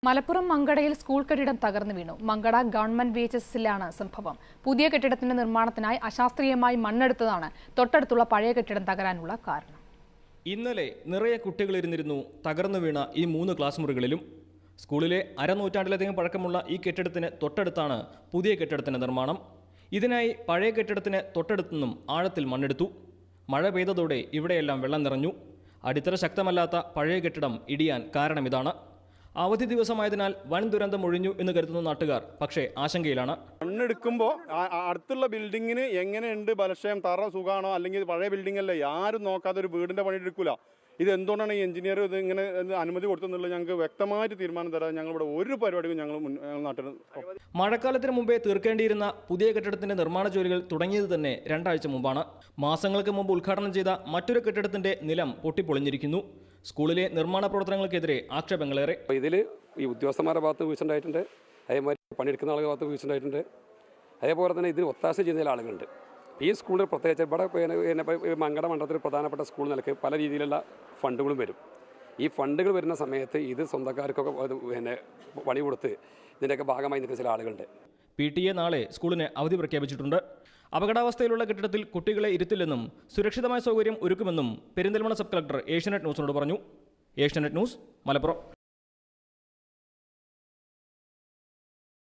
Malappuram മങ്കടയിൽ school കെട്ടിടം തകർന്നു വീണു. മങ്കട ഗവൺമെന്റ് VHSലാണ് സംഭവം. പുതിയ കെട്ടിടത്തിന്റെ നിർമ്മാണത്തിനായി അശാസ്ത്രീയമായി മണ്ണെടുത്തതാണ് തൊട്ടടുത്തുള്ള പഴയ കെട്ടിടം തകരാനുള്ള കാരണം. ഇന്നലെ നിറയെ കുട്ടികളിരുന്നിരുന്നു തകർന്നു വീണ ഈ 3 ക്ലാസ് മുറികളിലും. സ്കൂളിലെ അരനൂറ്റാണ്ടിലധികം പഴക്കമുള്ള ഈ കെട്ടിടത്തിന് തൊട്ടടുത്താണ് പുതിയ കെട്ടിടത്തിന്റെ നിർമ്മാണം. ഇതിനായി പഴയ കെട്ടിടത്തിന് തൊട്ടടുത്തുനിന്നും ആഴത്തിൽ മണ്ണെടുത്തു. മഴ പെയ്തതോടെ ഇവിടെയെല്ലാം വെള്ളം നിറഞ്ഞു. അടിത്തറ ശക്തമല്ലാത്ത പഴയ കെട്ടിടം ഇടിയാൻ കാരണമിതാണ്. അവധി ദിവസമായതിനാൽ വൻ ദുരന്തം ഒഴിഞ്ഞു എന്ന് കരുതുന്ന നാട്ടുകാർ പക്ഷേ ആശങ്കയിലാണ്. മണ്ണെടുക്കുമ്പോൾ അടുത്തുള്ള ബിൽഡിങ്ങിന് എങ്ങനെയുണ്ട് ബലക്ഷയം, തറ സുഖമാണോ, അല്ലെങ്കിൽ പഴയ ബിൽഡിംഗ് അല്ലേ, ആരും നോക്കാതെ ഒരു വീടിൻ്റെ പണി എടുക്കില്ല. ഇത് എന്തുകൊണ്ടാണ് ഈ എഞ്ചിനീയർ ഇത് ഇങ്ങനെ അനുമതി കൊടുത്തെന്നുള്ളത് ഞങ്ങൾക്ക് വ്യക്തമായിട്ട് തീരുമാനം തരാം. ഞങ്ങളിവിടെ ഒരു പരിപാടിയും ഞങ്ങൾ നാട്ടിൽ മഴക്കാലത്തിന് മുമ്പേ തീർക്കേണ്ടിയിരുന്ന പുതിയ കെട്ടിടത്തിന്റെ നിർമ്മാണ ജോലികൾ തുടങ്ങിയത് തന്നെ 2 ആഴ്ച മുമ്പാണ്. മാസങ്ങൾക്ക് മുമ്പ് ഉദ്ഘാടനം ചെയ്ത മറ്റൊരു കെട്ടിടത്തിന്റെ നിലം പൊട്ടിപ്പൊളിഞ്ഞിരിക്കുന്നു. സ്കൂളിലെ നിർമ്മാണ പ്രവർത്തനങ്ങൾക്കെതിരെ ആക്ഷേപങ്ങളേറെ. ഇതിൽ ഈ ഉദ്യോഗസ്ഥന്മാരുടെ ഭാഗത്ത് വീഴ്ചയുണ്ടായിട്ടുണ്ട്, അതേമാതിരി പണിയെടുക്കുന്ന ആളുകളുടെ ഭാഗത്ത് വീഴ്ചയുണ്ടായിട്ടുണ്ട്. അതേപോലെ തന്നെ ഇതിന് ഒത്താശ ചെയ്യുന്ന ആളുകളുണ്ട്. ഈ സ്കൂളിൽ പ്രത്യേകിച്ച് ഇവിടെ മങ്കട മണ്ഡലത്തിൽ പ്രധാനപ്പെട്ട സ്കൂൾ നിലയ്ക്ക് പല രീതിയിലുള്ള ഫണ്ടുകളും വരും. ഈ ഫണ്ടുകൾ വരുന്ന സമയത്ത് ഇത് സ്വന്തക്കാർക്കൊക്കെ പണി കൊടുത്ത് ഇതിൻ്റെയൊക്കെ ഭാഗമായി നിൽക്കുന്ന ചില ആളുകളുണ്ട്. PTA നാളെ സ്കൂളിന് അവധി പ്രഖ്യാപിച്ചിട്ടുണ്ട്. അപകടാവസ്ഥയിലുള്ള കെട്ടിടത്തിൽ കുട്ടികളെ ഇരുത്തില്ലെന്നും സുരക്ഷിതമായ സൗകര്യം ഒരുക്കുമെന്നും പെരിന്തൽമണ്ണ സബ് കളക്ടർ ഏഷ്യാനെറ്റ് ന്യൂസിനോട് പറഞ്ഞു. ഏഷ്യാനെറ്റ് ന്യൂസ്, മലപ്പുറം.